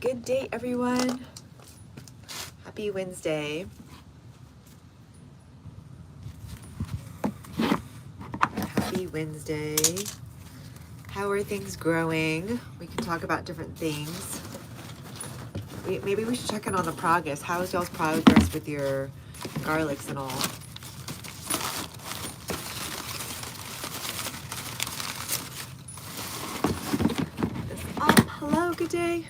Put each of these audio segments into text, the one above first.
Good day, everyone. Happy Wednesday. Happy Wednesday. How are things growing? We can talk about different things. Maybe we should check in on the progress. How is y'all's progress with your garlics and all? Hello, good day.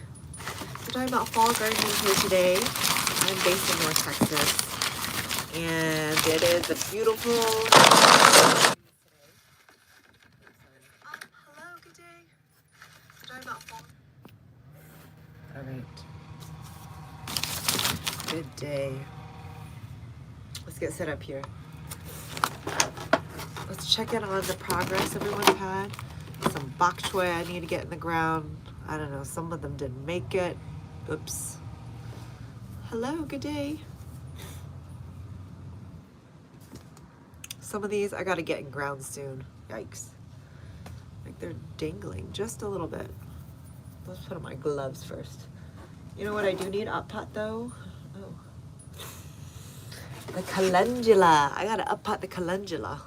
We're talking about fall gardening here today. I'm based in North Texas, and it is a beautiful. Hello, good day. We're talking about fall. All right. Good day. Let's get set up here. Let's check in on the progress everyone's had. Some bok choy I need to get in the ground. I don't know, some of them didn't make it. Oops. Hello, good day. Some of these I gotta get in ground soon. Yikes. Like they're dangling just a little bit. Let's put on my gloves first. You know what I do need? Up pot though? Oh. The calendula. I gotta up pot the calendula.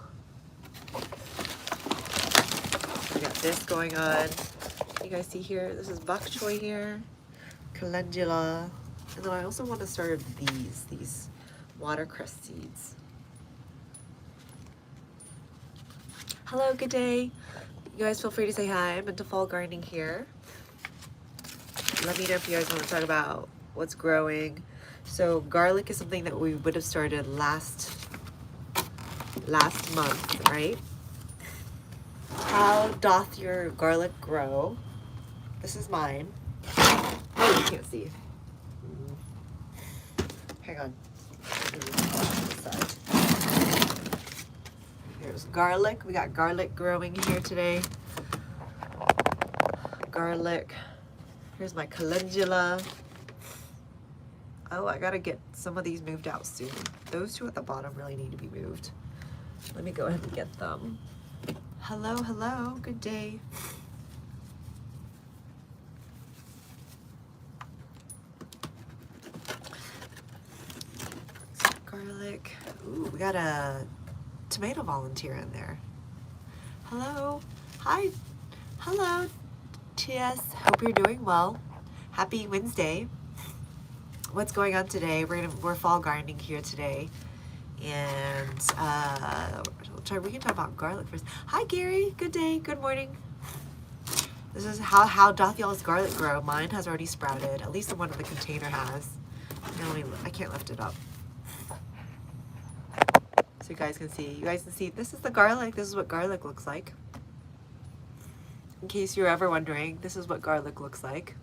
We got this going on. You guys see here? This is bok choy here. Calendula. And then I also want to start these watercress seeds. Hello, good day. You guys feel free to say hi. I'm into fall gardening here. Let me know if you guys want to talk about what's growing. So garlic is something that we would have started last month, right? How doth your garlic grow? This is mine. Oh, you can't see. Hang on. Here's garlic. We got garlic growing here today. Garlic. Here's my calendula. Oh, I gotta get some of these moved out soon. Those two at the bottom really need to be moved. Let me go ahead and get them. Hello, hello. Good day. Garlic. Ooh, we got a tomato volunteer in there. Hello. Hi. Hello, TS. Hope you're doing well. Happy Wednesday. What's going on today? We're fall gardening here today. And we can talk about garlic first. Hi, Gary. Good day. Good morning. This is how doth y'all's garlic grow. Mine has already sprouted. At least the one in the container has. I can't lift it up. So you guys can see. You guys can see. This is the garlic. This is what garlic looks like. In case you're ever wondering, this is what garlic looks like.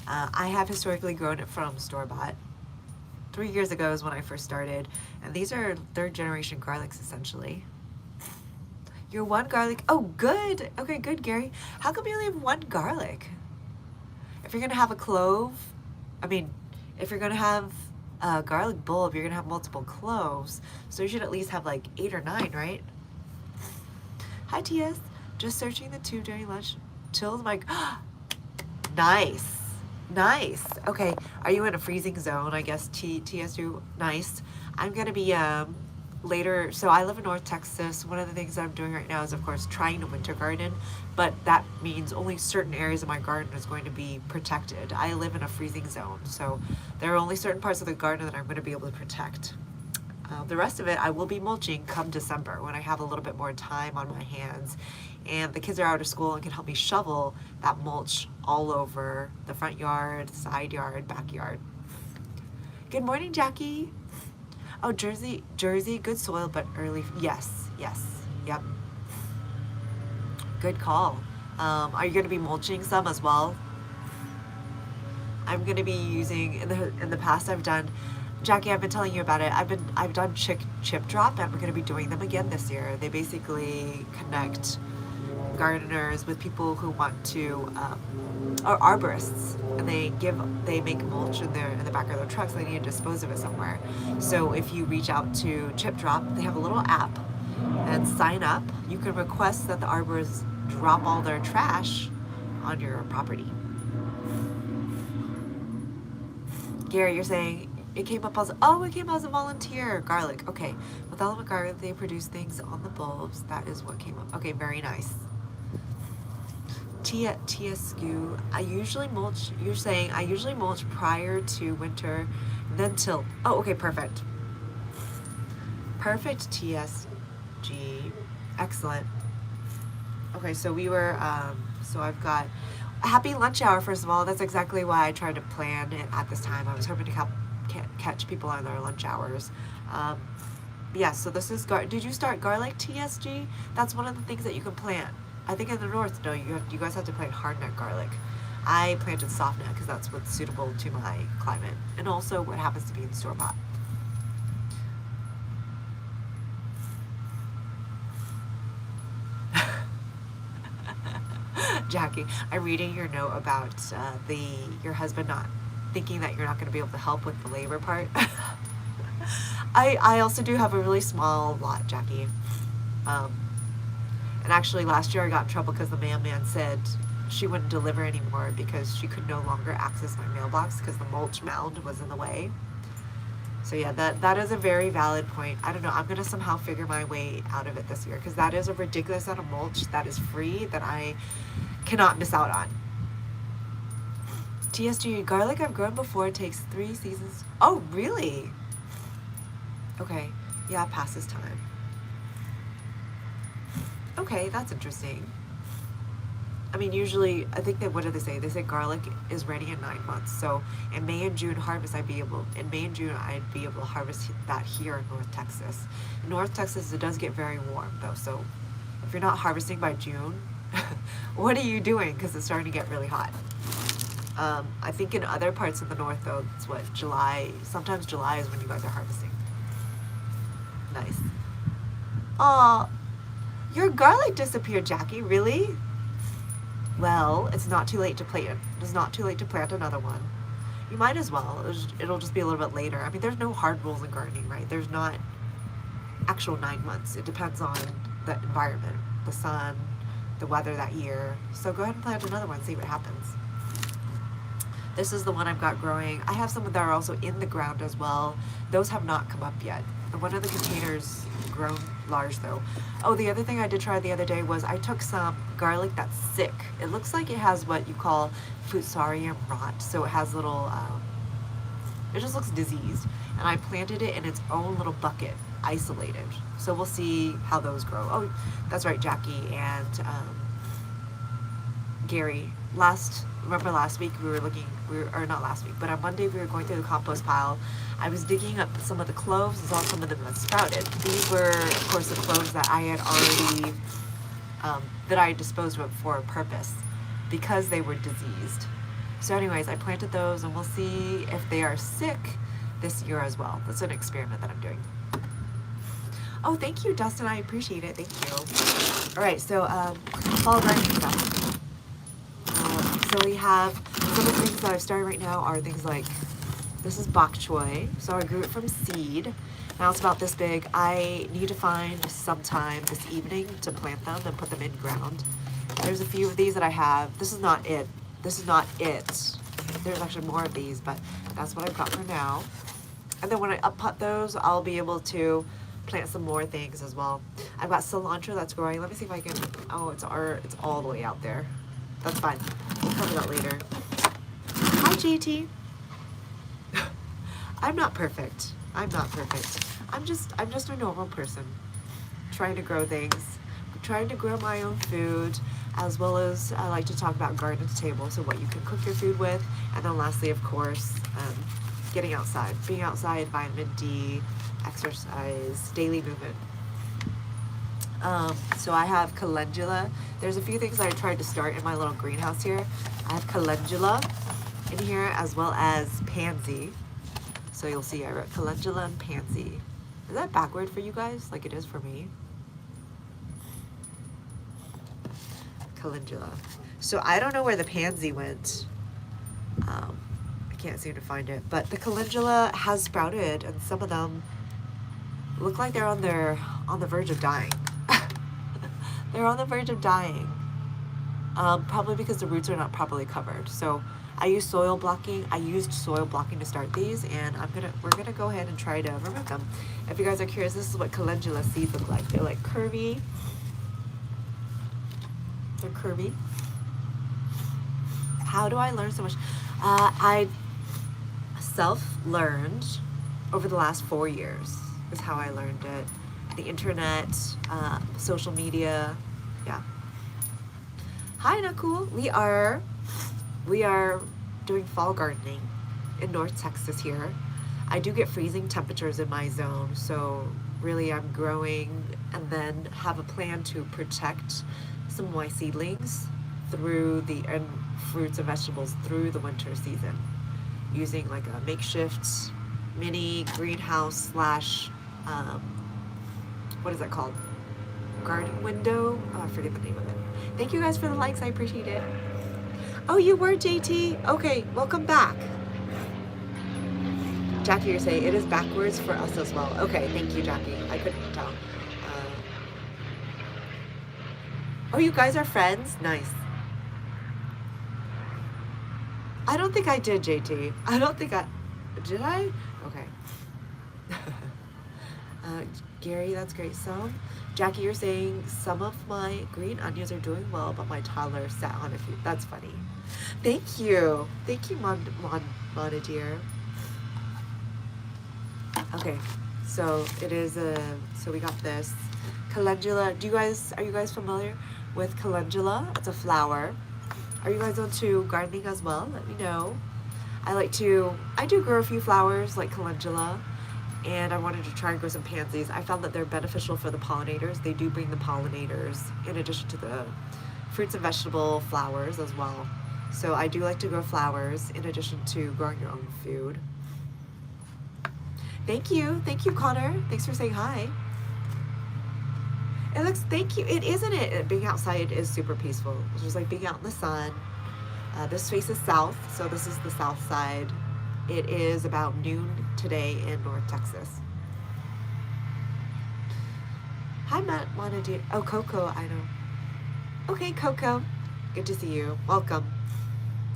I have historically grown it from store-bought. 3 years ago is when I first started, and these are third generation garlics essentially. You're one garlic. Oh, good. Okay, good, Gary. How come you only have one garlic? If you're gonna have a clove, if you're gonna have a garlic bulb, you're gonna have multiple cloves, so you should at least have like 8 or 9, right? Hi, TS. Just searching the tube during lunch. Chills my. Nice. Nice. Okay. Are you in a freezing zone? I guess TSU. Nice. I'm going to be later. So I live in North Texas. One of the things that I'm doing right now is, of course, trying to winter garden. But that means only certain areas of my garden is going to be protected. I live in a freezing zone. So there are only certain parts of the garden that I'm going to be able to protect. The rest of it, I will be mulching come December when I have a little bit more time on my hands. And the kids are out of school and can help me shovel that mulch all over the front yard, side yard, backyard. Good morning, Jackie. Oh, Jersey, good soil, but early. Yes, yep. Good call. Are you going to be mulching some as well? I'm going to be using, in the past I've done, Jackie, I've been telling you about it. I've done chip drop, and we're going to be doing them again this year. They basically connect gardeners with people who want to, or arborists, and they make mulch in the back of their trucks. They need to dispose of it somewhere. So if you reach out to Chip Drop, they have a little app, and sign up. You can request that the arborists drop all their trash on your property. Gary, you're saying it came up as, oh, it came as a volunteer. Garlic. Okay. With element garlic, they produce things on the bulbs. That is what came up. Okay, very nice. Tiescu. I usually mulch. You're saying I usually mulch prior to winter, then till. Oh, okay, perfect. Perfect, TSG. Excellent. Okay, so we were. So I've got a happy lunch hour. First of all, that's exactly why I tried to plan it at this time. I was hoping to catch people on their lunch hours. Yeah, so this is did you start garlic TSG? That's one of the things that you can plant. I think in the north, no, you guys have to plant hardneck garlic. I planted softneck because that's what's suitable to my climate, and also what happens to be in store-bought. Jackie, I'm reading your note about your husband not thinking that you're not going to be able to help with the labor part. I also do have a really small lot, Jackie. And actually last year I got in trouble because the mailman said she wouldn't deliver anymore because she could no longer access my mailbox because the mulch mound was in the way. So yeah, that is a very valid point. I don't know, I'm gonna somehow figure my way out of it this year because that is a ridiculous amount of mulch that is free that I cannot miss out on. TSG, garlic I've grown before, it takes 3 seasons. Oh, really? Okay, yeah, it passes time. Okay, that's interesting. I mean, usually, I think that, what do they say? They say garlic is ready in 9 months. So in May and June harvest, in May and June, I'd be able to harvest that here in North Texas. In North Texas, it does get very warm though. So if you're not harvesting by June, what are you doing? Because it's starting to get really hot. I think in other parts of the north though, it's what, July, sometimes July is when you guys are harvesting. Nice. Aw, your garlic disappeared, Jackie, really? Well, it's not too late to plant. It's not too late to plant another one. You might as well. It'll just be a little bit later. I mean, there's no hard rules in gardening, right? There's not actual 9 months. It depends on the environment, the sun, the weather that year. So go ahead and plant another one, see what happens. This is the one I've got growing. I have some that are also in the ground as well. Those have not come up yet. One of the containers grown large though. Oh, the other thing I did try the other day was I took some garlic that's sick. It looks like it has what you call Fusarium rot. So it has little, it just looks diseased. And I planted it in its own little bucket, isolated. So we'll see how those grow. Oh, that's right, Jackie and Gary. Remember last week or not last week, but on Monday we were going through the compost pile. I was digging up some of the cloves and saw some of them that sprouted. These were, of course, the cloves that I had already, that I disposed of for a purpose because they were diseased. So anyways, I planted those and we'll see if they are sick this year as well. That's an experiment that I'm doing. Oh, thank you, Dustin. I appreciate it. Thank you. All right, so fall gardening stuff. So we have some of the things that I've started right now are things like, this is bok choy. So I grew it from seed. Now it's about this big. I need to find some time this evening to plant them and put them in ground. There's a few of these that I have. This is not it. This is not it. There's actually more of these, but that's what I've got for now. And then when I up-pot those, I'll be able to plant some more things as well. I've got cilantro that's growing. Let me see if I can, oh, it's all the way out there. That's fine. We'll cover that later. Hi, JT. I'm not perfect. I'm not perfect. I'm just a normal person trying to grow things, trying to grow my own food, as well as I like to talk about garden to table, so what you can cook your food with, and then lastly, of course, getting outside, being outside, vitamin D, exercise, daily movement. So I have calendula. There's a few things I tried to start in my little greenhouse here. I have calendula in here as well as pansy. So you'll see I wrote calendula and pansy. Is that backward for you guys like it is for me? Calendula. So I don't know where the pansy went. I can't seem to find it. But the calendula has sprouted and some of them look like they're on the verge of dying. They're on the verge of dying. Probably because the roots are not properly covered. So I use soil blocking. I used soil blocking to start these, and we're gonna go ahead and try to remove them. If you guys are curious, this is what calendula seeds look like. They're like curvy. They're curvy. How do I learn so much? I self-learned over the last 4 years is how I learned it. The internet, social media, yeah. Hi, Nakul. We are doing fall gardening in North Texas here. I do get freezing temperatures in my zone, so really I'm growing and then have a plan to protect some of my seedlings and fruits and vegetables through the winter season using like a makeshift mini greenhouse slash what is that called? Garden window? Oh, I forget the name of it. Thank you guys for the likes. I appreciate it. Oh, you were JT? Okay, welcome back. Jackie, you're saying it is backwards for us as well. Okay, thank you, Jackie. I couldn't tell. Oh, you guys are friends? Nice. I don't think I did, JT. I don't think I... Did I? Okay. Gary, that's great. Jackie, you're saying some of my green onions are doing well, but my toddler sat on a few. That's funny. Thank you. Thank you, Mona dear. Okay, so it is so we got this. Calendula. Are you guys familiar with calendula? It's a flower. Are you guys into gardening as well? Let me know. I do grow a few flowers like calendula, and I wanted to try and grow some pansies. I found that they're beneficial for the pollinators. They do bring the pollinators in addition to the fruits and vegetable flowers as well. So I do like to grow flowers in addition to growing your own food. Thank you, Connor. Thanks for saying hi. Thank you. It isn't it? Being outside is super peaceful. It's just like being out in the sun. This faces south, so this is the south side. It is about noon today in North Texas. Hi, Mona dear. Oh, Coco, I know. Okay, Coco. Good to see you. Welcome.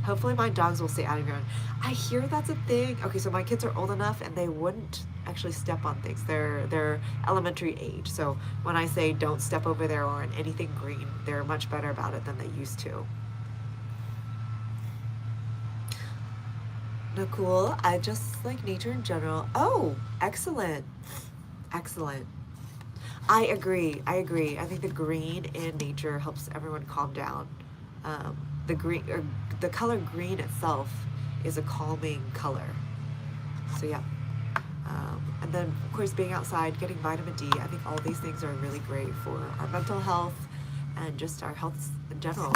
Hopefully my dogs will stay out of your own. I hear that's a thing. Okay, so my kids are old enough and they wouldn't actually step on things. They're elementary age. So when I say don't step over there or on anything green, they're much better about it than they used to. Nicole, I just like nature in general. Oh, excellent. Excellent. I agree. I think the green in nature helps everyone calm down. The color green itself is a calming color. So yeah. And then of course being outside, getting vitamin D, I think all these things are really great for our mental health and just our health in general.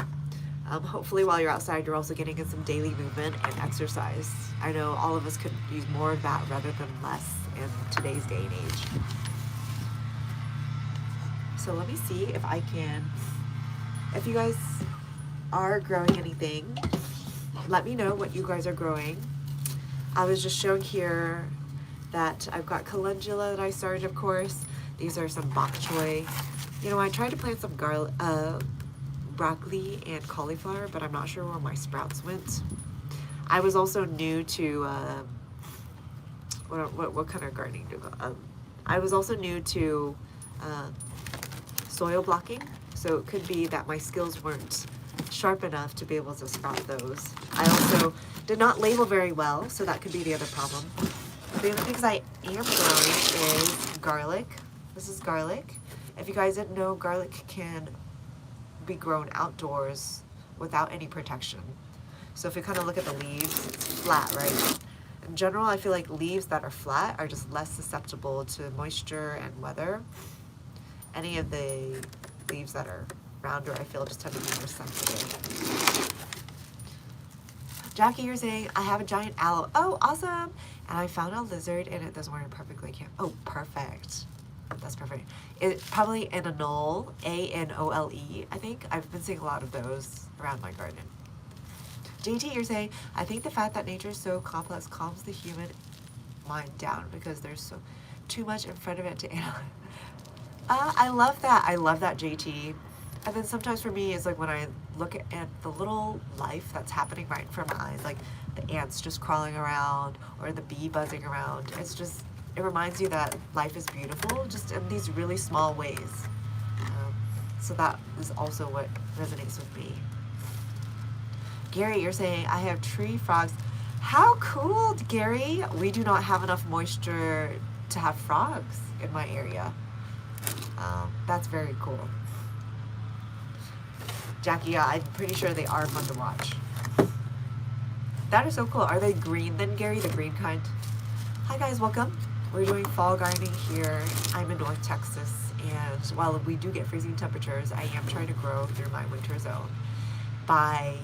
Hopefully while you're outside, you're also getting in some daily movement and exercise. I know all of us could use more of that rather than less in today's day and age. So let me see if you guys are growing anything, let me know what you guys are growing. I was just showing here that I've got calendula that I started, of course. These are some bok choy. You know, I tried to plant some broccoli and cauliflower, but I'm not sure where my sprouts went. I was also new to what kind of gardening do I was also new to soil blocking, so it could be that my skills weren't sharp enough to be able to spot those. I also did not label very well, so that could be the other problem. The other things I am growing is garlic. This is garlic. If you guys didn't know, garlic can be grown outdoors without any protection. So if you kind of look at the leaves, it's flat, right? In general, I feel like leaves that are flat are just less susceptible to moisture and weather. Any of the leaves that are rounder, I feel, just tend to be more sensitive. Jackie, you're saying, I have a giant aloe. Oh, awesome. And I found a lizard and it doesn't work perfectly. Oh, perfect. That's perfect. It probably an anole, A-N-O-L-E, I think. I've been seeing a lot of those around my garden. JT, you're saying, I think the fact that nature is so complex calms the human mind down because there's too much in front of it to analyze. I love that. I love that, JT. And then sometimes for me, it's like when I look at the little life that's happening right in front of my eyes, like the ants just crawling around or the bee buzzing around. It's just, it reminds you that life is beautiful just in these really small ways. So that is also what resonates with me. Gary, you're saying, I have tree frogs. How cool, Gary. We do not have enough moisture to have frogs in my area. That's very cool. Jackie, yeah, I'm pretty sure they are fun to watch. That is so cool. Are they green then, Gary? The green kind? Hi guys, welcome. We're doing fall gardening here. I'm in North Texas, and while we do get freezing temperatures, I am trying to grow through my winter zone by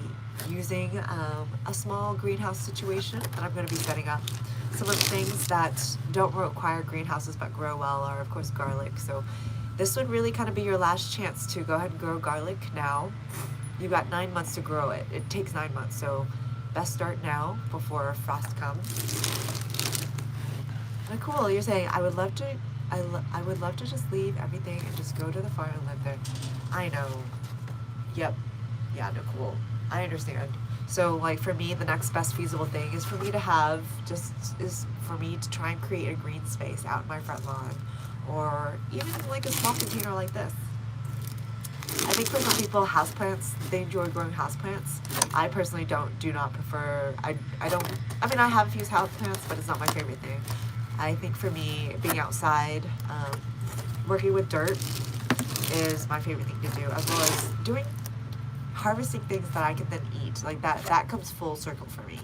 using a small greenhouse situation that I'm going to be setting up. Some of the things that don't require greenhouses but grow well are, of course, garlic. So this would really kind of be your last chance to go ahead and grow garlic now. You've got 9 months to grow it. It takes 9 months, so best start now before frost comes. And cool, you're saying I would love to. I would love to just leave everything and just go to the farm and live there. I know. Yep. Yeah, Nicole. I understand. So like for me, the next best feasible thing is for me to have is for me to try and create a green space out in my front lawn, or even like a small container like this. I think for some people, houseplants, they enjoy growing houseplants. I personally do not prefer, I mean, I have a few houseplants, but it's not my favorite thing. I think for me, being outside, working with dirt is my favorite thing to do, as well as harvesting things that I can then eat. Like that comes full circle for me.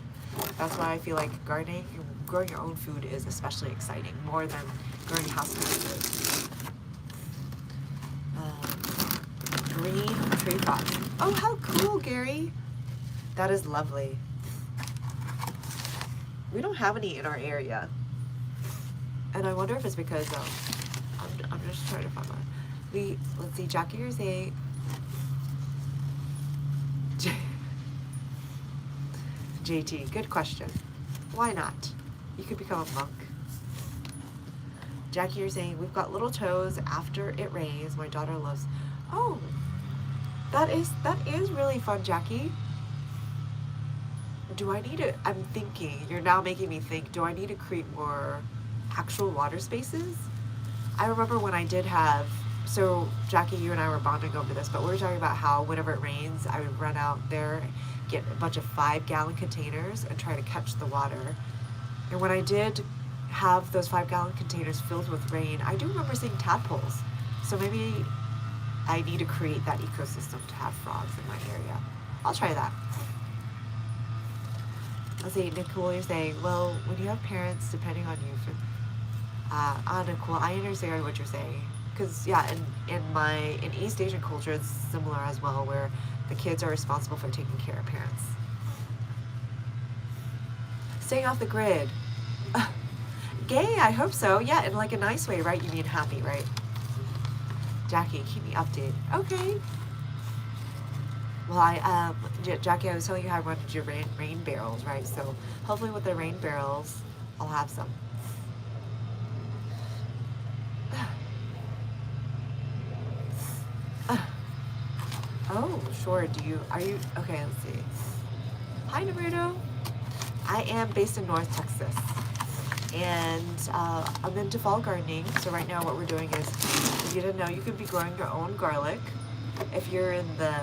That's why I feel like gardening, growing your own food is especially exciting, more than growing houseplants is. Green tree pots. Oh, how cool, Gary. That is lovely. We don't have any in our area. And I wonder if it's because, I'm just trying to find one. Let's see, Jackie, you're saying, JT, good question. Why not? You could become a monk. Jackie, you're saying, we've got little toes after it rains. My daughter loves, oh, that is really fun, Jackie. Do I need to, I'm thinking, you're now making me think, do I need to create more actual water spaces? I remember when I did have, so Jackie, you and I were bonding over this, but we were talking about how whenever it rains, I would run out there, get a bunch of 5-gallon containers and try to catch the water. And when I did have those 5-gallon containers filled with rain, I do remember seeing tadpoles. So maybe I need to create that ecosystem to have frogs in my area. I'll try that. Let's see, Nicole, you're saying, well, when you have parents depending on you for, Nicole, I understand what you're saying. Because, yeah, in East Asian culture, it's similar as well, where the kids are responsible for taking care of parents. Staying off the grid. Gay, I hope so. Yeah, in like a nice way, right? You mean happy, right? Jackie, keep me updated. Okay. Well, Jackie, I was telling you how I wanted your rain barrels, right? So hopefully with the rain barrels, I'll have some. Oh, sure. Okay, let's see. Hi, Naruto. I am based in North Texas, and I'm into fall gardening. So right now what we're doing is, if you didn't know, you could be growing your own garlic if you're in the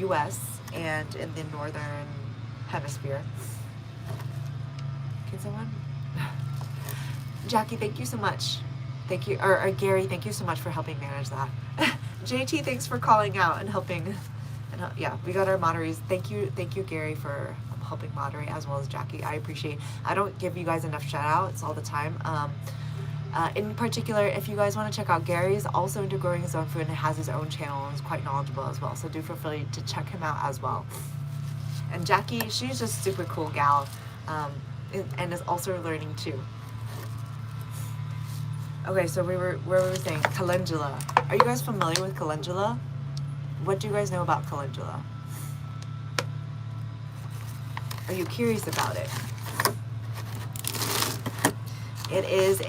US and in the northern hemisphere. Can someone? Jackie, thank you so much. Thank you, or Gary, thank you so much for helping manage that. JT, thanks for calling out and helping. And yeah, we got our moderators. Thank you, Gary, for helping moderate, as well as Jackie. I appreciate. I don't give you guys enough shout outs all the time. In particular, if you guys want to check out, Gary is also into growing his own food and has his own channel and is quite knowledgeable as well. So do feel free to check him out as well. And Jackie, she's just a super cool gal, and is also learning too. Okay, so where were we saying? Calendula. Are you guys familiar with calendula? What do you guys know about calendula? Are you curious about it? It is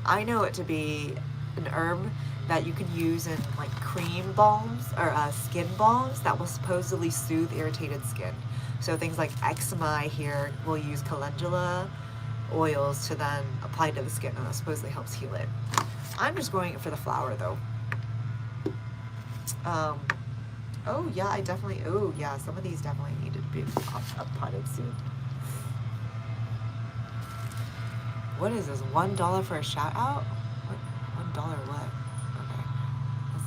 I know it to be an herb that you can use in like cream balms or skin balms that will supposedly soothe irritated skin. So things like eczema, I hear, will use calendula oils to then apply to the skin, and that supposedly helps heal it. I'm just growing it for the flower though. Oh yeah, I definitely, oh yeah, some of these definitely needed to be potted soon. What is this, $1 for a shout out? What, $1 what? Okay, let's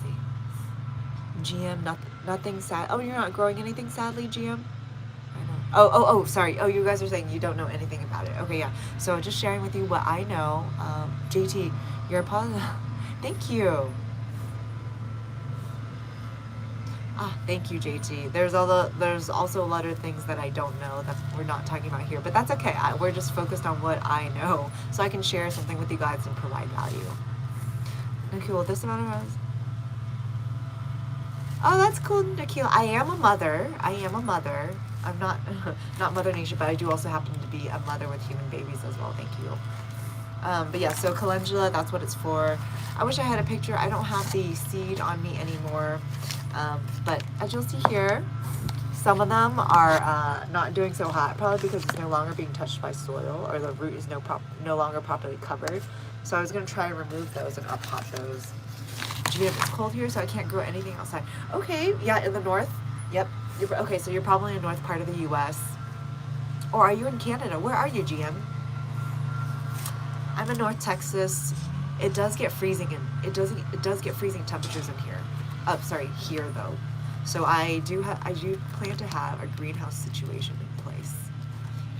see. GM, nothing sad. Oh, you're not growing anything sadly, GM? I know. Oh, sorry. Oh, you guys are saying you don't know anything about it. Okay, yeah. So just sharing with you what I know. JT, you're a positive. Thank you. Thank you, JT. There's also a lot of things that I don't know that we're not talking about here, but that's okay. We're just focused on what I know, so I can share something with you guys and provide value. Nikhil, this amount of rose. Oh, that's cool, Nikhil. I am a mother. I'm not not Mother Nature, but I do also happen to be a mother with human babies as well. Thank you. But yeah, so calendula, that's what it's for. I wish I had a picture. I don't have the seed on me anymore. But as you'll see here, some of them are not doing so hot, probably because it's no longer being touched by soil, or the root is no longer properly covered. So I was going to try and remove those and up-pot those. GM, it's cold here, so I can't grow anything outside. Okay, yeah, in the north. Yep. Okay, so you're probably in the north part of the U.S. Or are you in Canada? Where are you, GM? I'm in North Texas. It does get freezing, and it does get freezing temperatures in here. Here though. So I do plan to have a greenhouse situation in place,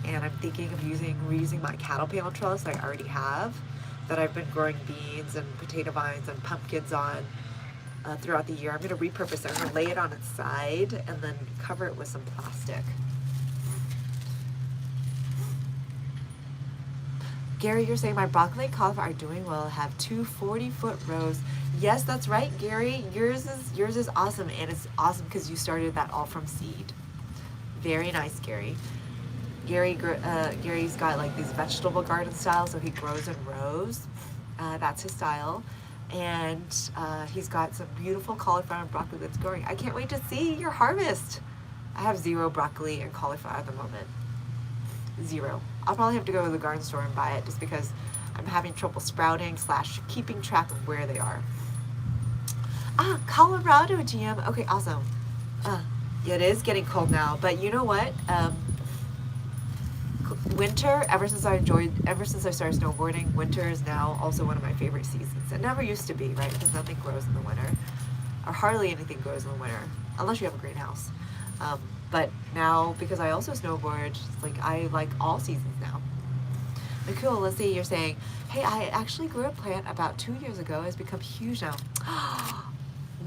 and I'm thinking of reusing my cattle panel trellis that I already have, that I've been growing beans and potato vines and pumpkins on throughout the year. I'm going to repurpose it. I'm going to lay it on its side and then cover it with some plastic. Gary, you're saying my broccoli and cauliflower are doing well. Have 2 40-foot rows. Yes, that's right, Gary. Yours is awesome, and it's awesome because you started that all from seed. Very nice, Gary. Gary's got like these vegetable garden styles, so he grows in rows. That's his style, and he's got some beautiful cauliflower and broccoli that's growing. I can't wait to see your harvest. I have 0 broccoli and cauliflower at the moment. 0. I'll probably have to go to the garden store and buy it just because I'm having trouble sprouting / keeping track of where they are. Colorado, GM. Okay, awesome. Yeah, it is getting cold now, but you know what? Winter, ever since I started snowboarding, winter is now also one of my favorite seasons. It never used to be, right? Because nothing grows in the winter, or hardly anything grows in the winter, unless you have a greenhouse. But now, because I also snowboard, I like all seasons now. Cool, let's see, you're saying, hey, I actually grew a plant about 2 years ago. It's become huge now.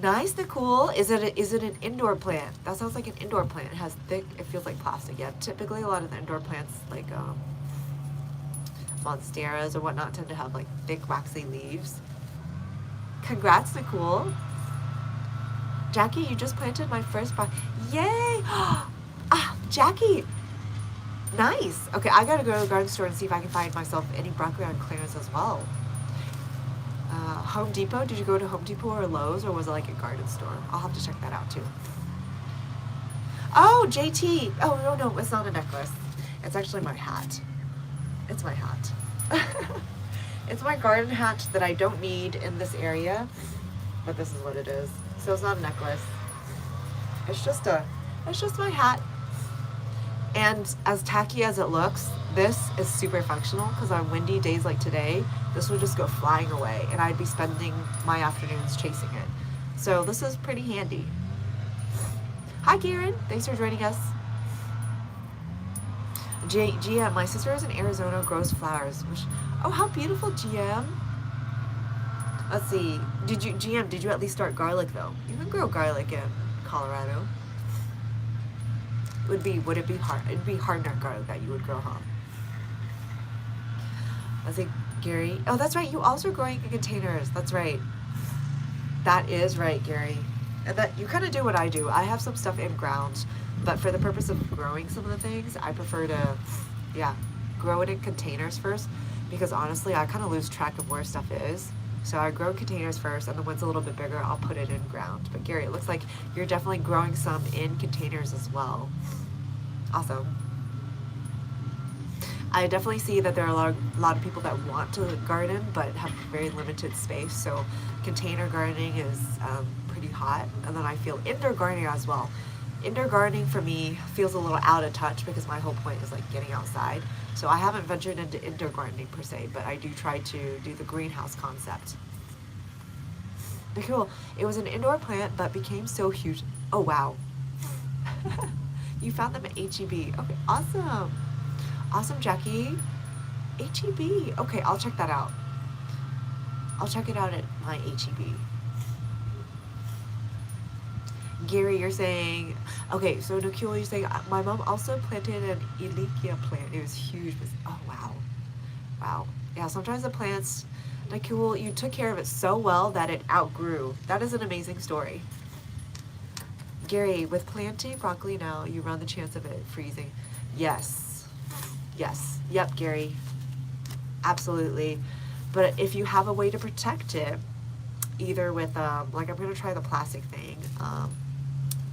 Nice, Nicole. Is it an indoor plant? That sounds like an indoor plant. It has thick, it feels like plastic. Yeah, typically a lot of the indoor plants, like monsteras or whatnot, tend to have like thick, waxy leaves. Congrats, Nicole. Jackie, you just planted my first broccoli. Yay! Jackie! Nice. Okay, I gotta go to the garden store and see if I can find myself any broccoli on clearance as well. Home Depot? Did you go to Home Depot or Lowe's, or was it like a garden store? I'll have to check that out too. Oh, JT! Oh, no, it's not a necklace. It's actually my hat. It's my hat. It's my garden hat that I don't need in this area, but this is what it is. So it's not a necklace. It's just my hat. And as tacky as it looks, this is super functional because on windy days like today, this would just go flying away and I'd be spending my afternoons chasing it. So this is pretty handy. Hi, Karen. Thanks for joining us. GM, my sister is in Arizona, grows flowers. Oh, how beautiful, GM. Let's see. GM, did you at least start garlic though? You can grow garlic in Colorado. Would it be hard? It'd be hard nut garlic that you would grow, huh? Let's see, Gary. Oh, that's right. You also growing in containers. That's right. That is right, Gary. And that you kind of do what I do. I have some stuff in ground, but for the purpose of growing some of the things, I prefer to, grow it in containers first, because honestly, I kind of lose track of where stuff is. So I grow in containers first, and then once a little bit bigger, I'll put it in ground. But Gary, it looks like you're definitely growing some in containers as well. Awesome. I definitely see that there are a lot of people that want to garden but have very limited space. So container gardening is pretty hot. And then I feel indoor gardening as well. Indoor gardening for me feels a little out of touch because my whole point is like getting outside. So I haven't ventured into indoor gardening per se, but I do try to do the greenhouse concept. Cool. It was an indoor plant but became so huge. Oh wow. You found them at HEB. Okay, awesome. Awesome, Jackie. HEB. Okay, I'll check that out. I'll check it out at my HEB. Gary, you're saying, okay, so Nakul, you're saying, my mom also planted an Elikia plant. It was huge. Oh, wow. Wow. Yeah, sometimes the plants, Nakul, you took care of it so well that it outgrew. That is an amazing story. Gary, with planting broccoli now, you run the chance of it freezing. Yes. Yes. Yep, Gary. Absolutely. But if you have a way to protect it, either with, like I'm going to try the plastic thing,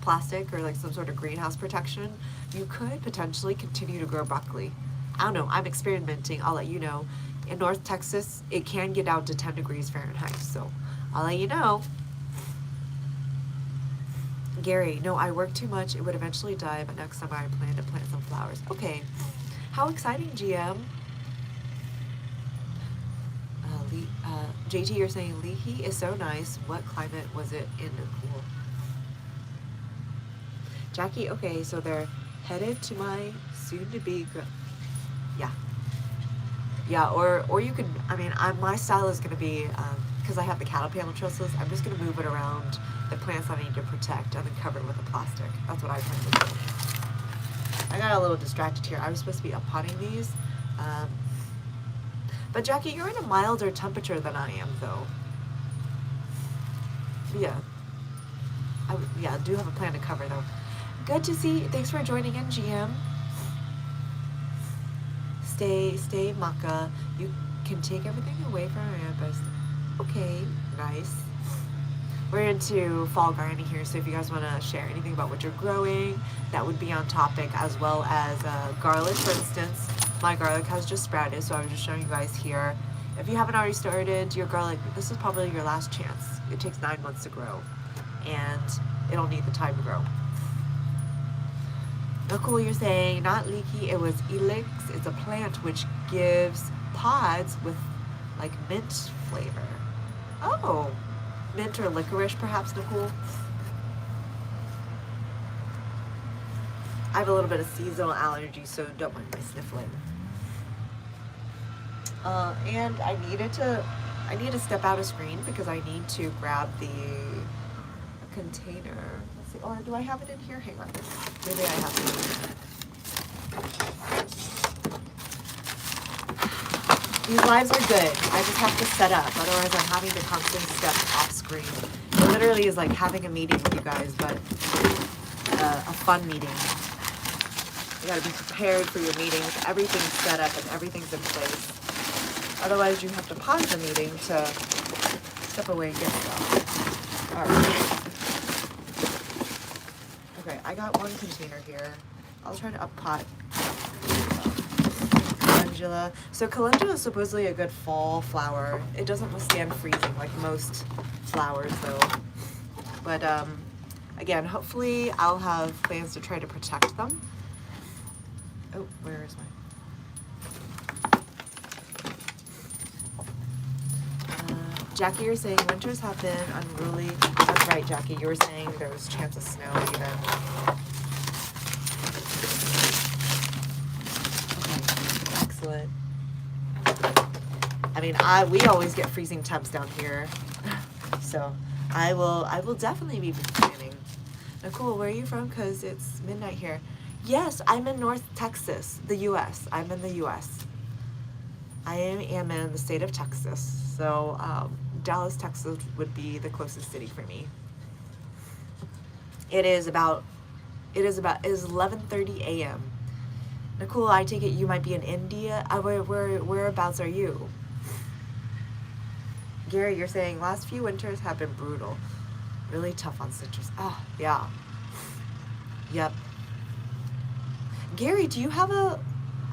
plastic or like some sort of greenhouse protection, you could potentially continue to grow broccoli. I don't know. I'm experimenting. I'll let you know. In North Texas, it can get down to 10 degrees Fahrenheit. So I'll let you know. Gary, no, I work too much. It would eventually die, but next summer I plan to plant some flowers. Okay. How exciting, GM. JT, you're saying Leahy is so nice. What climate was it in Nakul? Jackie, okay, so they're headed to my soon-to-be, yeah. Yeah, or you could, I mean, my style is going to be, because I have the cattle panel trusses, I'm just going to move it around the plants I need to protect and then cover it with the plastic. That's what I plan to do. I got a little distracted here. I was supposed to be uppotting these. But Jackie, you're in a milder temperature than I am, though. Yeah. I do have a plan to cover, though. Good to see. Thanks for joining in, GM. Stay, Maka. You can take everything away from our campus. Okay, nice. We're into fall gardening here, so if you guys want to share anything about what you're growing, that would be on topic, as well as garlic, for instance. My garlic has just sprouted, so I'm just showing you guys here. If you haven't already started your garlic, this is probably your last chance. It takes 9 months to grow, and it'll need the time to grow. Nakul, you're saying not leaky, it was Elix. It's a plant which gives pods with like mint flavor. Oh, mint or licorice perhaps, Nakul? I have a little bit of seasonal allergy, so don't mind my sniffling. And I need to step out of screen because I need to grab the container. Let's see, or do I have it in here? Hang on. Maybe I have it. These lives are good. I just have to set up. Otherwise, I'm having to constantly step off screen. It literally is like having a meeting with you guys, but a fun meeting. You gotta be prepared for your meetings. Everything's set up and everything's in place. Otherwise, you have to pause the meeting to step away and get stuff. All right. Okay, I got one container here. I'll try to up-pot calendula. So calendula is supposedly a good fall flower. It doesn't withstand freezing like most flowers, though. But again, hopefully I'll have plans to try to protect them. Oh, where is my... Jackie, you're saying winters have been unruly. That's right, Jackie. You were saying there was a chance of snow even. Okay, excellent. I mean, we always get freezing temps down here, so I will definitely be planning. Nicole, where are you from? Because it's midnight here. Yes, I'm in North Texas, the U.S. I'm in the U.S. I am in the state of Texas, so Dallas, Texas would be the closest city for me. It is 11:30 a.m. Nicole, I take it you might be in India. Whereabouts are you? Gary, you're saying last few winters have been brutal. Really tough on citrus. Oh, yeah. Yep. Gary, do you have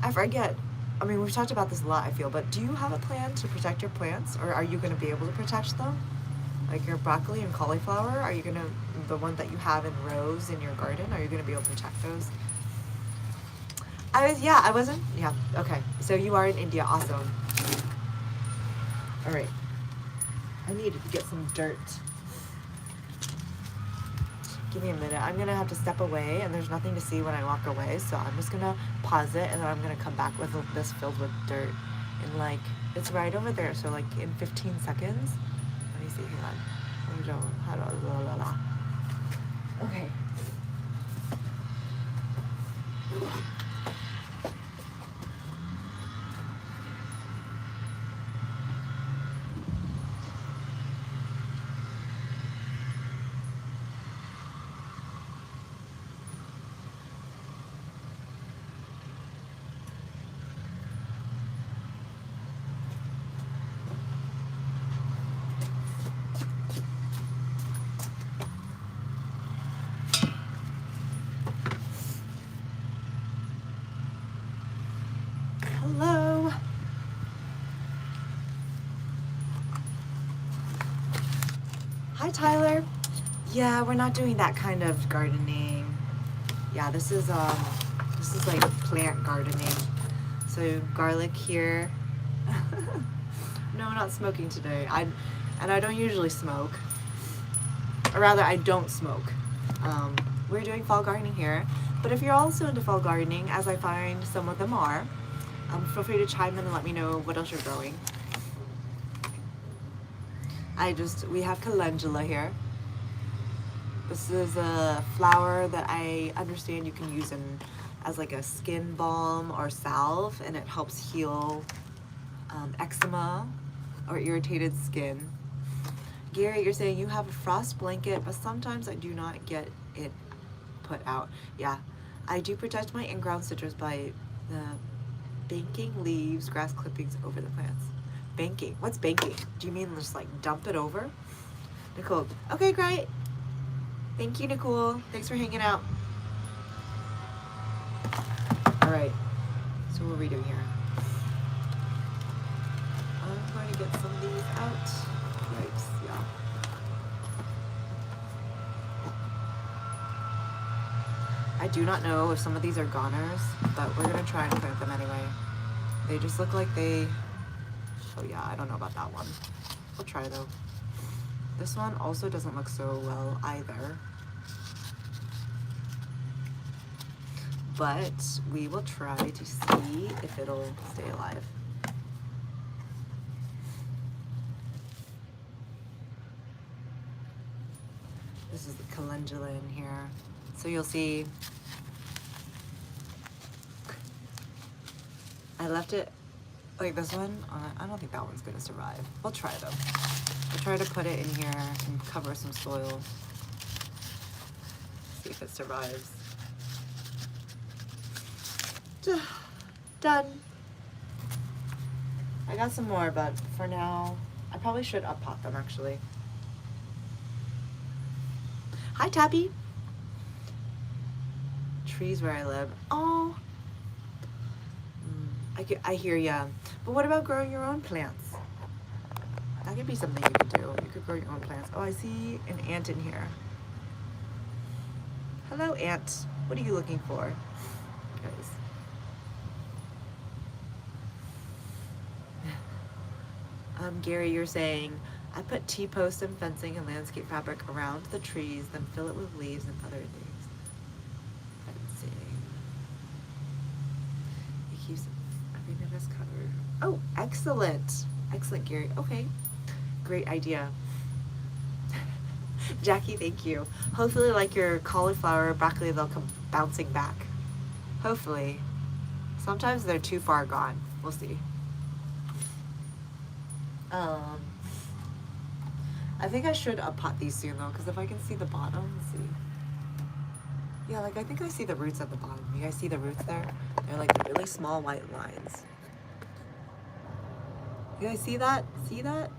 I forget, I mean, we've talked about this a lot, I feel, but do you have a plan to protect your plants, or are you going to be able to protect them? Like your broccoli and cauliflower, are you going to, the one that you have in rows in your garden, are you going to be able to protect those? I wasn't, yeah, okay. So you are in India, awesome. All right. I need to get some dirt. Give me a minute. I'm gonna have to step away, and there's nothing to see when I walk away, so I'm just gonna pause it, and then I'm gonna come back with this filled with dirt. And like, it's right over there, so like in 15 seconds. Let me see, hang on. How do I, okay. Hello. Hi, Tyler. Yeah, we're not doing that kind of gardening. Yeah, this is like plant gardening. So garlic here. No, I'm not smoking today. I don't usually smoke. Or rather, I don't smoke. We're doing fall gardening here. But if you're also into fall gardening, as I find some of them are, feel free to chime in and let me know what else you're growing. We have calendula here. This is a flower that I understand you can use as like a skin balm or salve, and it helps heal eczema or irritated skin. Gary, you're saying you have a frost blanket, but sometimes I do not get it put out. Yeah, I do protect my in-ground citrus by banking leaves, grass clippings over the plants. Banking? What's banking? Do you mean just like dump it over? Nicole, okay, great. Thank you, Nicole. Thanks for hanging out. All right, so what are we doing here? I'm going to get some of these out. Yikes, yeah. I do not know if some of these are goners, but we're gonna try and plant them anyway. They just look like oh yeah, I don't know about that one. We'll try though. This one also doesn't look so well either. But we will try to see if it'll stay alive. This is the calendula in here. So you'll see, I left it like this one. I don't think that one's gonna survive. We'll try though. We'll try to put it in here and cover some soil. See if it survives. Done. I got some more, but for now, I probably should up-pot them actually. Hi, Tabby. Trees where I live. Oh, I hear ya. But what about growing your own plants? That could be something you could do. You could grow your own plants. Oh, I see an ant in here. Hello, ant. What are you looking for? Guys. Gary, you're saying, I put T-posts and fencing and landscape fabric around the trees, then fill it with leaves and other things. Fencing. It keeps everything that's covered. Oh, excellent. Excellent, Gary. Okay. Great idea. Jackie, thank you. Hopefully, like your cauliflower or broccoli, they'll come bouncing back. Hopefully. Sometimes they're too far gone. We'll see. I think I should up-pot these soon though, because if I can see the bottom, let's see. Yeah, like I think I see the roots at the bottom. You guys see the roots there? They're like the really small white lines. You guys see that? See that?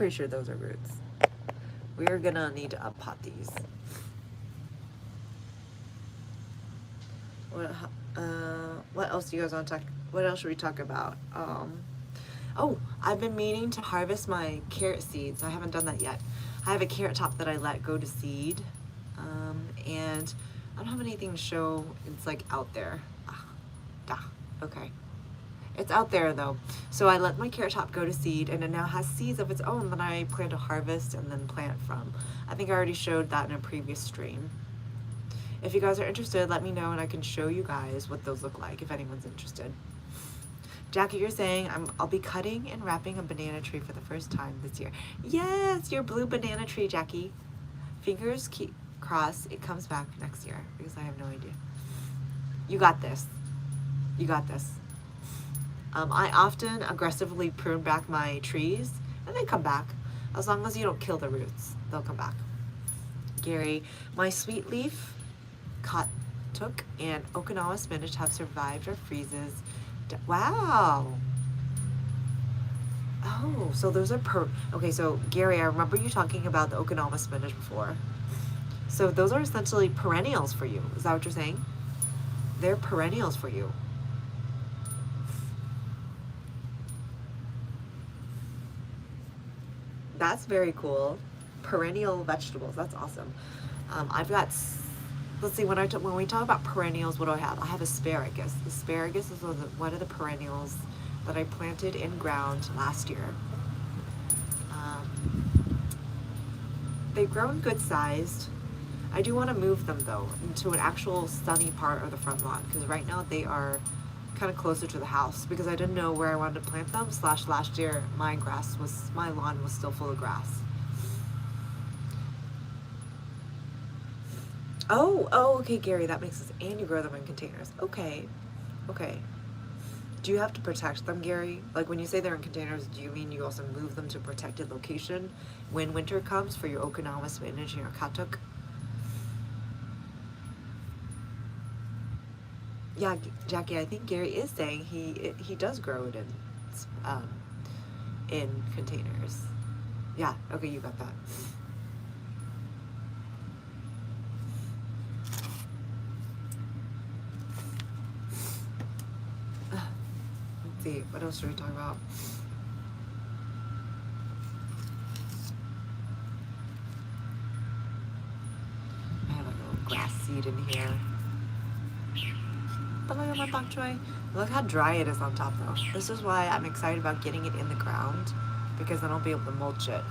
pretty sure those are roots. We are gonna need to uppot these. What else do you guys want to talk? What else should we talk about? Oh, I've been meaning to harvest my carrot seeds. I haven't done that yet. I have a carrot top that I let go to seed, and I don't have anything to show. It's like out there. Okay. It's out there though. So I let my carrot top go to seed, and it now has seeds of its own that I plan to harvest and then plant from. I think I already showed that in a previous stream. If you guys are interested, let me know and I can show you guys what those look like if anyone's interested. Jackie, you're saying I'll be cutting and wrapping a banana tree for the first time this year. Yes, your blue banana tree, Jackie. Fingers crossed it comes back next year because I have no idea. You got this. You got this. I often aggressively prune back my trees and they come back. As long as you don't kill the roots, they'll come back. Gary, my sweet leaf, Katuk, and Okinawa spinach have survived our freezes. Wow. Oh, so those are okay, so Gary, I remember you talking about the Okinawa spinach before. So those are essentially perennials for you. Is that what you're saying? They're perennials for you. That's very cool. Perennial vegetables. That's awesome. I've got, let's see, when we talk about perennials, what do I have? I have asparagus. Asparagus is one of the perennials that I planted in ground last year. They've grown good sized. I do want to move them though into an actual sunny part of the front lawn because right now they are kind of closer to the house because I didn't know where I wanted to plant them. / last year my lawn was still full of grass. Oh, okay, Gary, that makes sense. And you grow them in containers. Okay. Do you have to protect them, Gary? Like when you say they're in containers, do you mean you also move them to a protected location when winter comes for your Okinawa spinach and your Katuk? Yeah, Jackie, I think Gary is saying he does grow it in containers. Yeah, okay, you got that. Let's see, what else should we talk about? I have like a little grass seed in here. But look at my bok choy. Look how dry it is on top though. This is why I'm excited about getting it in the ground because then I'll be able to mulch it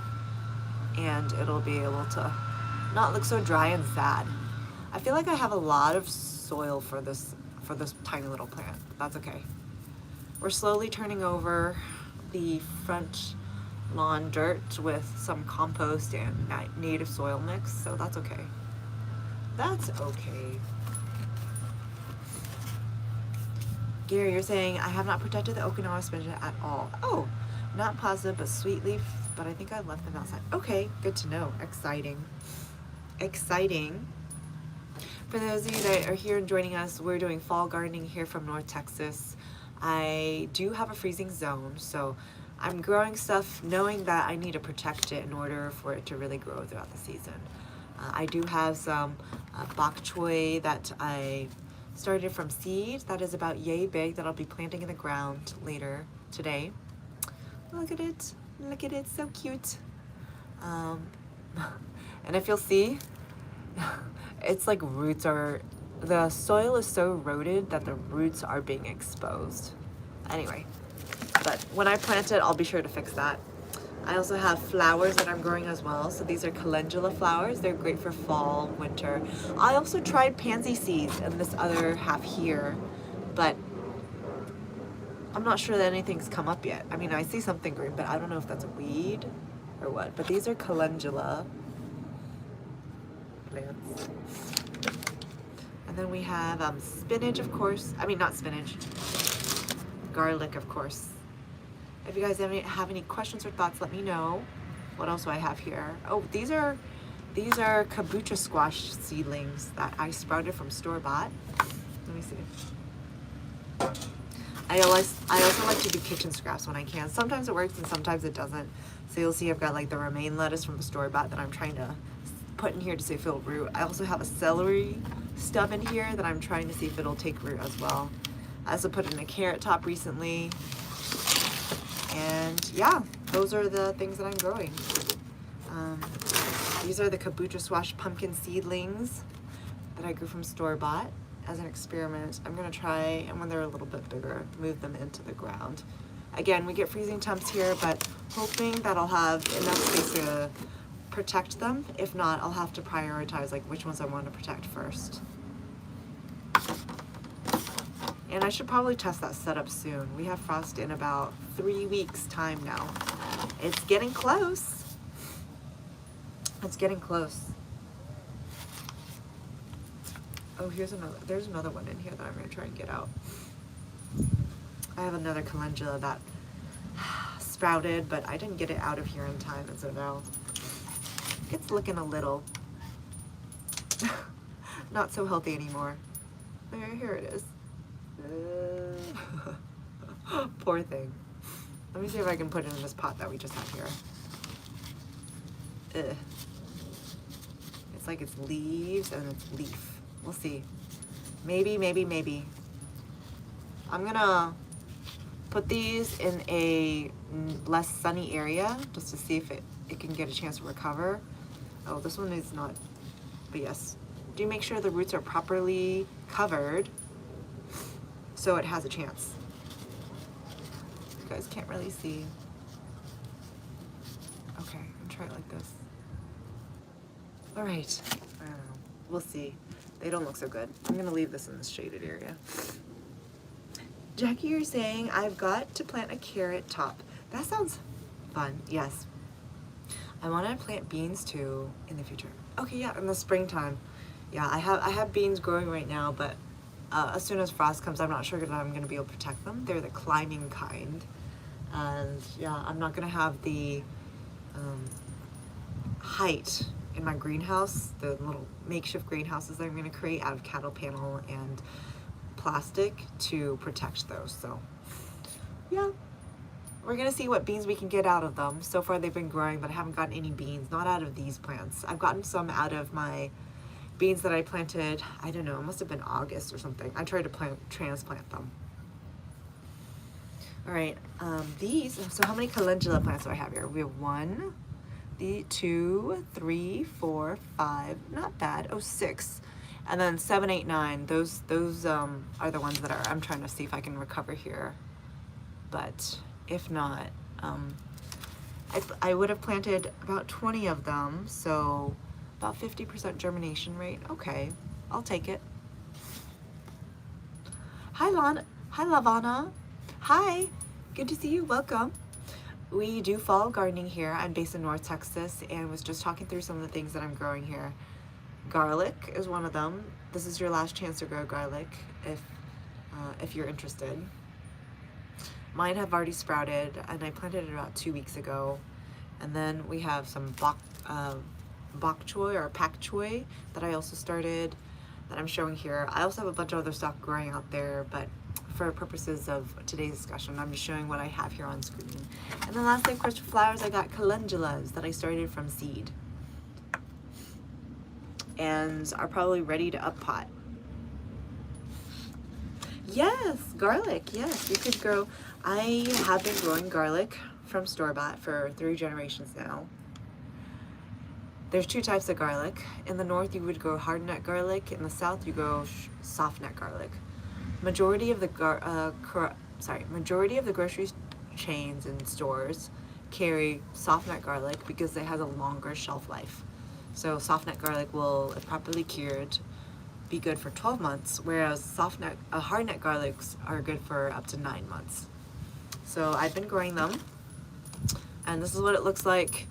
and it'll be able to not look so dry and sad. I feel like I have a lot of soil for this tiny little plant. That's okay. We're slowly turning over the front lawn dirt with some compost and native soil mix, so that's okay. That's okay. Gary, you're saying, I have not protected the Okinawa spinach at all. Oh, not positive, but sweet leaf, but I think I left them outside. Okay, good to know. Exciting. For those of you that are here and joining us, we're doing fall gardening here from North Texas. I do have a freezing zone, so I'm growing stuff knowing that I need to protect it in order for it to really grow throughout the season. I do have some bok choy that I started from seed that is about yay big that I'll be planting in the ground later today. Look at it, so cute. And if you'll see, it's like the soil is so eroded that the roots are being exposed. Anyway, but when I plant it, I'll be sure to fix that. I also have flowers that I'm growing as well. So these are calendula flowers. They're great for fall, winter. I also tried pansy seeds in this other half here, but I'm not sure that anything's come up yet. I mean, I see something green, but I don't know if that's a weed or what. But these are calendula plants. And then we have spinach, of course. I mean, not spinach. Garlic, of course. If you guys have any questions or thoughts, let me know. What else do I have here? Oh, these are kabocha squash seedlings that I sprouted from store-bought. Let me see. I also like to do kitchen scraps when I can. Sometimes it works and sometimes it doesn't. So you'll see I've got like the romaine lettuce from the store-bought that I'm trying to put in here to see if it'll root. I also have a celery stub in here that I'm trying to see if it'll take root as well. I also put in a carrot top recently. And yeah, those are the things that I'm growing. These are the kabocha squash pumpkin seedlings that I grew from store-bought as an experiment. I'm gonna try, and when they're a little bit bigger, move them into the ground. Again, we get freezing temps here, but hoping that I'll have enough space to protect them. If not, I'll have to prioritize like which ones I want to protect first. And I should probably test that setup soon. We have frost in about 3 weeks time now. It's getting close. It's getting close. Oh, there's another one in here that I'm gonna try and get out. I have another calendula that sprouted, but I didn't get it out of here in time, and so now it's looking a little not so healthy anymore. Here it is. Poor thing. Let me see if I can put it in this pot that we just have here. Ugh. It's like it's leaves and it's leaf. We'll see. Maybe, maybe, maybe. I'm gonna put these in a less sunny area just to see if it can get a chance to recover. Oh, this one is not, but yes. Do make sure the roots are properly covered so it has a chance. You guys can't really see. Okay, I'll try it like this. All right, I don't know. We'll see. They don't look so good. I'm gonna leave this in this shaded area. Jackie, you're saying I've got to plant a carrot top. That sounds fun, yes. I want to plant beans too in the future. Okay, yeah, in the springtime. Yeah, I have beans growing right now, but as soon as frost comes, I'm not sure that I'm going to be able to protect them. They're the climbing kind. And yeah, I'm not going to have the height in my greenhouse, the little makeshift greenhouses that I'm going to create out of cattle panel and plastic to protect those. So yeah, we're going to see what beans we can get out of them. So far they've been growing, but I haven't gotten any beans, not out of these plants. I've gotten some out of my beans that I planted, I don't know, it must have been August or something. I tried to transplant them. All right, so how many calendula plants do I have here? We have 1, 2, 3, 4, 5, not bad. Oh, 6. And then 7, 8, 9. Those are the ones that I'm trying to see if I can recover here. But if not, I would have planted about 20 of them, so about 50% germination rate. Okay, I'll take it. Hi, Lavana. Hi, good to see you. Welcome. We do fall gardening here. I'm based in North Texas and was just talking through some of the things that I'm growing here. Garlic is one of them. This is your last chance to grow garlic if you're interested. Mine have already sprouted and I planted it about 2 weeks ago. And then we have some bok choy or pak choy that I also started that I'm showing here. I also have a bunch of other stuff growing out there, but for purposes of today's discussion, I'm just showing what I have here on screen. And then lastly, of course, for flowers, I got calendulas that I started from seed and are probably ready to up pot. Yes, garlic, yes, you could grow. I have been growing garlic from store-bought for 3 generations now. There's 2 types of garlic. In the north, you would grow hard nut garlic. In the south, you grow soft nut garlic. Majority of the grocery chains and stores carry soft nut garlic because it has a longer shelf life. So soft nut garlic will, if properly cured, be good for 12 months, whereas hard nut garlics are good for up to 9 months. So I've been growing them, and this is what it looks like.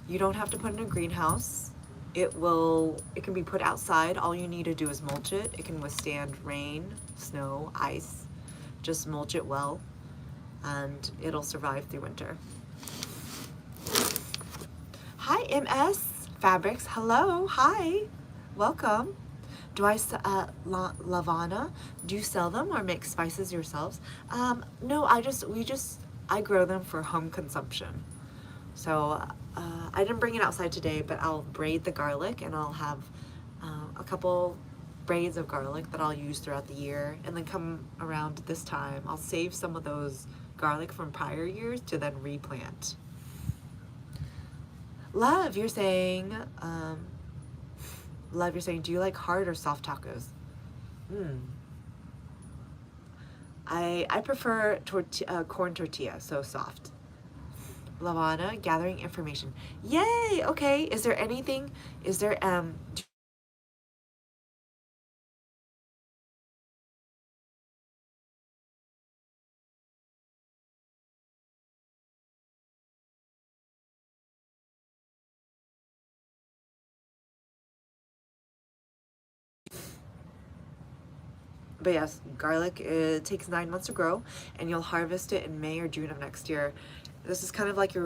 You don't have to put it in a greenhouse. It can be put outside. All you need to do is mulch it. It can withstand rain, snow, ice. Just mulch it well, and it'll survive through winter. Hi, MS Fabrics. Hello. Hi. Welcome. Do I, Lavana, do you sell them or make spices yourselves? No, I grow them for home consumption. So I didn't bring it outside today, but I'll braid the garlic, and I'll have a couple braids of garlic that I'll use throughout the year, and then come around this time, I'll save some of those garlic from prior years to then replant. Love, you're saying, do you like hard or soft tacos? I prefer corn tortilla, so soft. Lavana, gathering information. Yay! Okay, is there anything, but yes, garlic, it takes 9 months to grow, and you'll harvest it in May or June of next year. This is kind of like your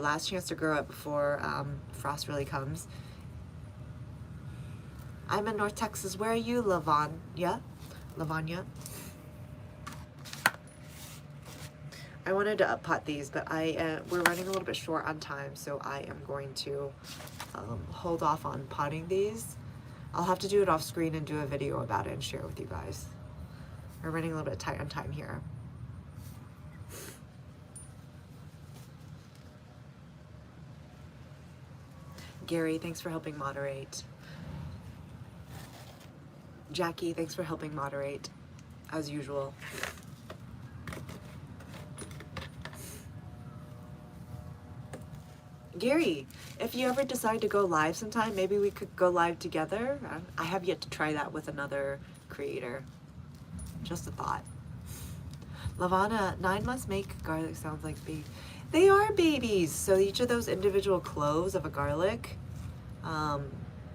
last chance to grow it before frost really comes. I'm in North Texas. Where are you, Lavanya? I wanted to pot these, but we're running a little bit short on time, so I am going to hold off on potting these. I'll have to do it off screen and do a video about it and share it with you guys. We're running a little bit tight on time here. Gary, thanks for helping moderate. Jackie, thanks for helping moderate, as usual. Gary, if you ever decide to go live sometime, maybe we could go live together. I have yet to try that with another creator. Just a thought. Lavana, 9 months make garlic sounds like baby. They are babies. So each of those individual cloves of a garlic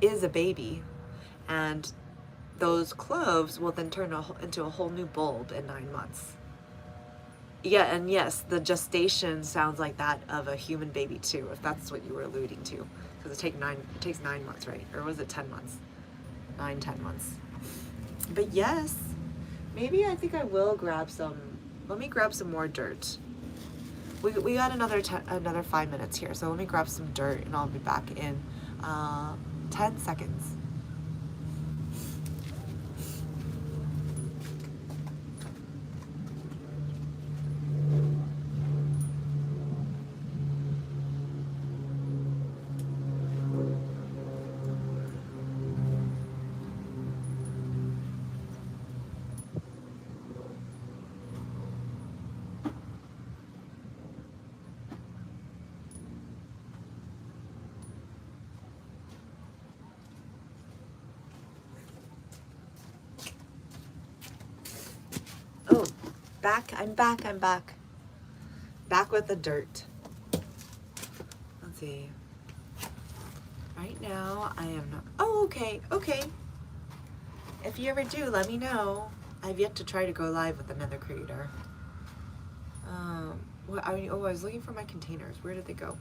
is a baby. And those cloves will then turn into a whole new bulb in 9 months. Yeah, and yes, the gestation sounds like that of a human baby too, if that's what you were alluding to. Because it takes 9 months, right? Or was it 10 months? 10 months. But yes, maybe I think I will grab some. Let me grab some more dirt. We got another 5 minutes here, so let me grab some dirt, and I'll be back in 10 seconds. Oh, I'm back. Back with the dirt. Let's see. Right now, I am not, oh, okay. If you ever do, let me know. I've yet to try to go live with another creator. I was looking for my containers. Where did they go?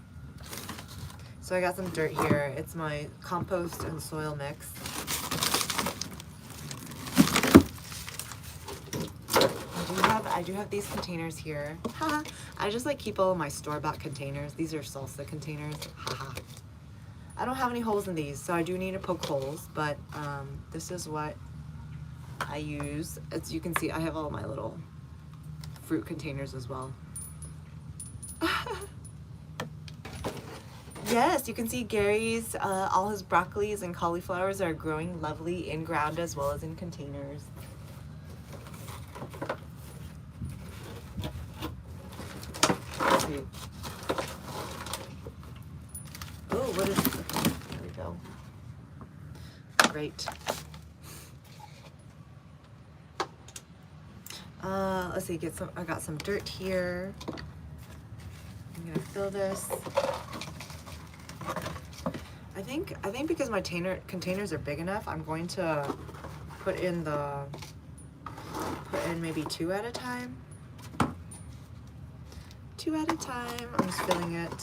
So I got some dirt here. It's my compost and soil mix. I do have these containers here. Haha. I just like keep all of my store-bought containers. These are salsa containers. Haha. I don't have any holes in these, so I do need to poke holes, but this is what I use. As you can see, I have all my little fruit containers as well. Yes, you can see Gary's, all his broccolis and cauliflowers are growing lovely in ground as well as in containers. Let's see. Oh, what is this? There we go. Great. Let's see, I got some dirt here. I'm gonna fill this. I think because my containers are big enough, I'm going to put in maybe 2 at a time. 2 at a time. I'm just filling it.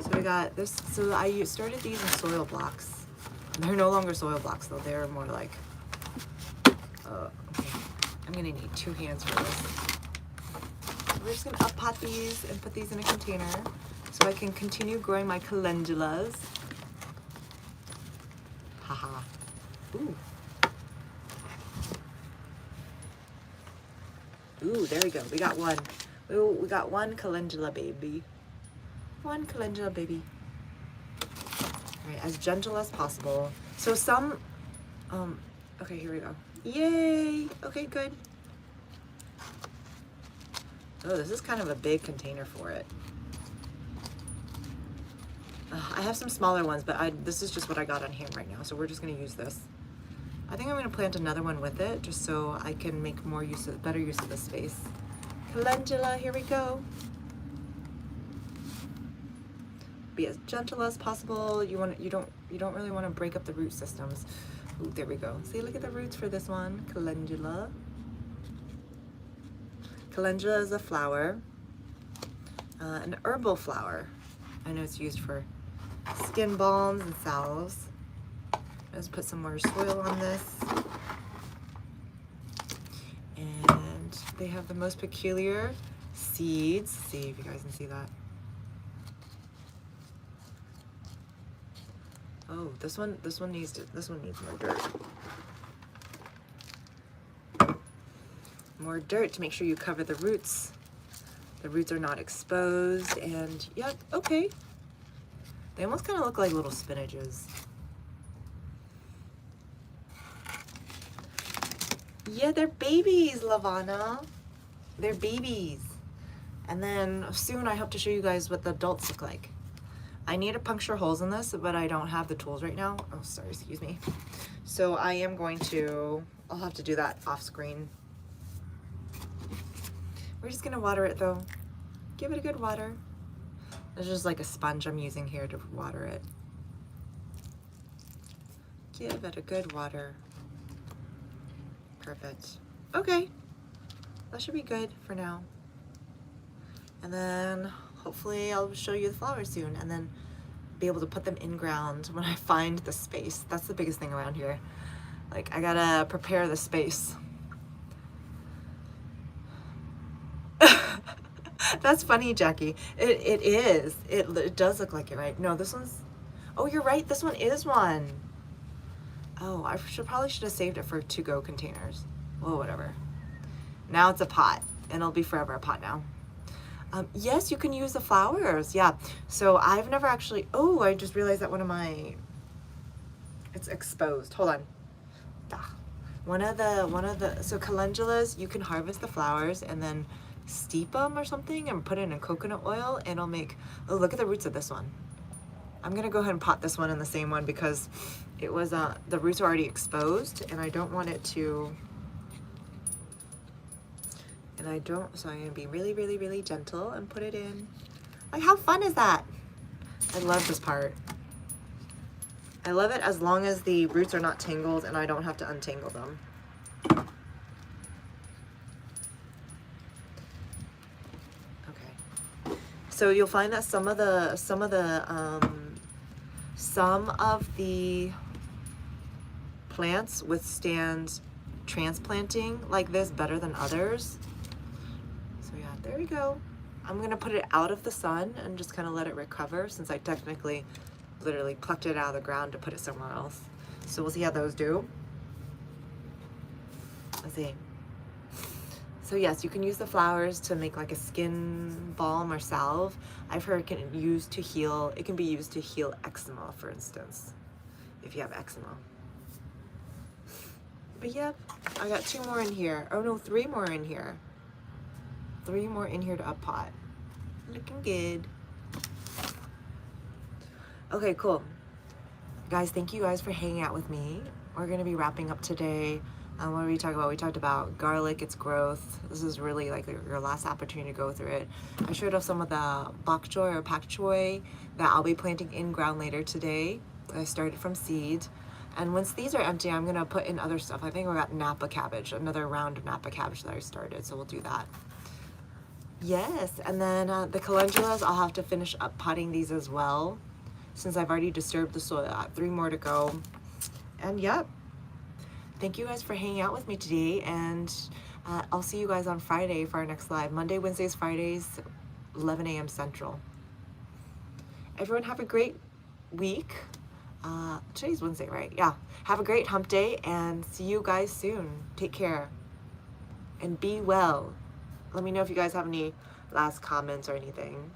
So we got this. So I started these in soil blocks. They're no longer soil blocks though. They're more like. Okay. I'm gonna need 2 hands for this. we're just gonna up pot these and put these in a container so I can continue growing my calendulas. Haha. Ooh. Ooh, there we go. We got one. Ooh, we got one calendula baby. One calendula baby. All right, as gentle as possible. So some, okay, here we go. Yay! Okay, good. Oh, this is kind of a big container for it. I have some smaller ones, but this is just what I got on hand right now, so we're just gonna use this. I think I'm gonna plant another one with it, just so I can make better use of the space. Calendula, here we go. Be as gentle as possible. You don't really want to break up the root systems. Ooh, there we go. See, look at the roots for this one. Calendula. Calendula is a flower, an herbal flower. I know it's used for skin balms and salves. Let's put some more soil on this. And they have the most peculiar seeds. See if you guys can see that. Oh, this one needs more dirt. More dirt to make sure you cover the roots. The roots are not exposed, and yep, okay. They almost kind of look like little spinaches. Yeah, they're babies, Lavana. They're babies. And then soon I hope to show you guys what the adults look like. I need to puncture holes in this, but I don't have the tools right now. Oh, sorry, excuse me. So I am going to, I'll have to do that off screen. We're just gonna water it though. Give it a good water. It's just like a sponge I'm using here to water it. Give it a good water. Perfect. Okay, that should be good for now. And then hopefully I'll show you the flowers soon and then be able to put them in ground when I find the space. That's the biggest thing around here. Like, I gotta prepare the space. That's funny, Jackie. It is. It does look like it, right? No, this one's, oh, you're right. This one is one. Oh, I probably should have saved it for to-go containers. Well, whatever. Now it's a pot, and it'll be forever a pot now. Yes, you can use the flowers. Yeah. So I've never actually, oh, I just realized that one of my, it's exposed. Hold on. One of the, so calendulas, you can harvest the flowers and then steep them or something and put it in coconut oil and it'll make, oh, look at the roots of this one. I'm gonna go ahead and pot this one in the same one because it was, the roots are already exposed and I don't want it to, so I'm gonna be really, really, really gentle and put it in. Like, how fun is that? I love this part. I love it as long as the roots are not tangled and I don't have to untangle them. Okay. So you'll find that some of the plants withstand transplanting like this better than others. So yeah, there we go. I'm gonna put it out of the sun and just kind of let it recover since I technically literally plucked it out of the ground to put it somewhere else. So we'll see how those do. Let's see. So yes, you can use the flowers to make like a skin balm or salve. I've heard it can be used to heal eczema, for instance, if you have eczema. But yep, I got 2 more in here. Oh no, 3 more in here. 3 more in here to up pot. Looking good. Okay, cool. Guys, thank you guys for hanging out with me. We're gonna be wrapping up today. What did we talk about? We talked about garlic, its growth. This is really like your last opportunity to go through it. I showed off some of the bok choy or pak choy that I'll be planting in ground later today. I started from seed. And once these are empty, I'm gonna put in other stuff. I think we got Napa cabbage, another round of Napa cabbage that I started, so we'll do that. Yes, and then the calendulas, I'll have to finish up potting these as well, since I've already disturbed the soil. I have 3 more to go. And yep, thank you guys for hanging out with me today, and I'll see you guys on Friday for our next live. Monday, Wednesdays, Fridays, 11 a.m. Central. Everyone have a great week. Today's Wednesday, right? Yeah. Have a great hump day and see you guys soon. Take care and be well. Let me know if you guys have any last comments or anything.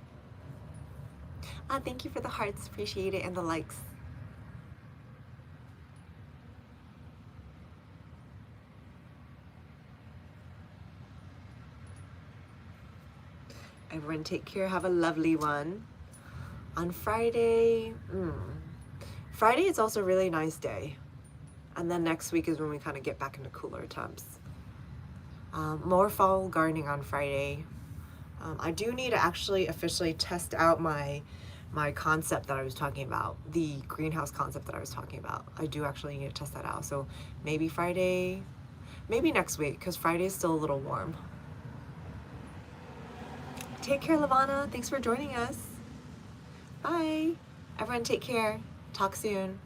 Thank you for the hearts. Appreciate it. And the likes. Everyone take care. Have a lovely one. On Friday, Friday is also a really nice day. And then next week is when we kind of get back into cooler temps. More fall gardening on Friday. I do need to actually officially test out my concept that I was talking about, the greenhouse concept that I was talking about. I do actually need to test that out. So maybe Friday, maybe next week, because Friday is still a little warm. Take care, Lavana. Thanks for joining us. Bye. Everyone take care. Talk soon.